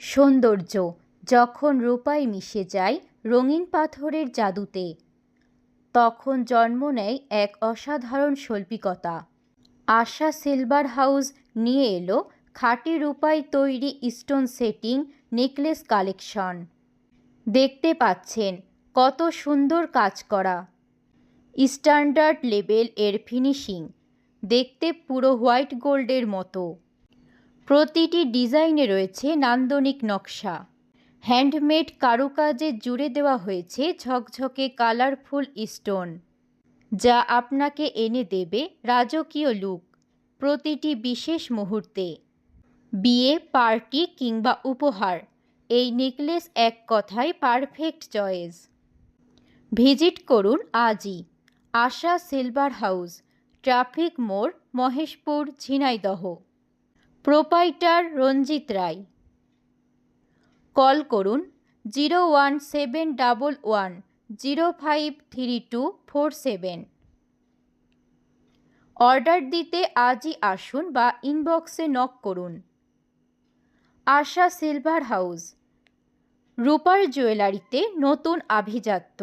সৌন্দর্য যখন রূপায় মিশে যায় রঙিন পাথরের জাদুতে, তখন জন্ম নেয় এক অসাধারণ শৈল্পিকতা। আশা সিলভার হাউস নিয়ে এলো খাঁটি রূপায় তৈরি স্টোন সেটিং নেকলেস কালেকশন। দেখতে পাচ্ছেন কত সুন্দর কাজ করা, স্ট্যান্ডার্ড লেভেল এর ফিনিশিং, দেখতে পুরো হোয়াইট গোল্ডের মতো। প্রতিটি ডিজাইনে রয়েছে নান্দনিক নকশা, হ্যান্ডমেড কারুকাজে জুড়ে দেওয়া হয়েছে ঝকঝকে কালারফুল স্টোন, যা আপনাকে এনে দেবে রাজকীয় লুক প্রতিটি বিশেষ মুহূর্তে। বিয়ে, পার্টি কিংবা উপহার, এই নেকলেস এক কথায় পারফেক্ট চয়েস। ভিজিট করুন আজই আশা সিলভার হাউস, ট্রাফিক মোড়, মহেশপুর, ঝিনাইদহ। প্রোপাইটার রঞ্জিত রায়। কল করুন 01711053247। অর্ডার দিতে আজই আসুন বা ইনবক্সে নক করুন। আশা সিলভার হাউস, রূপার জুয়েলারিতে নতুন আভিজাত্য।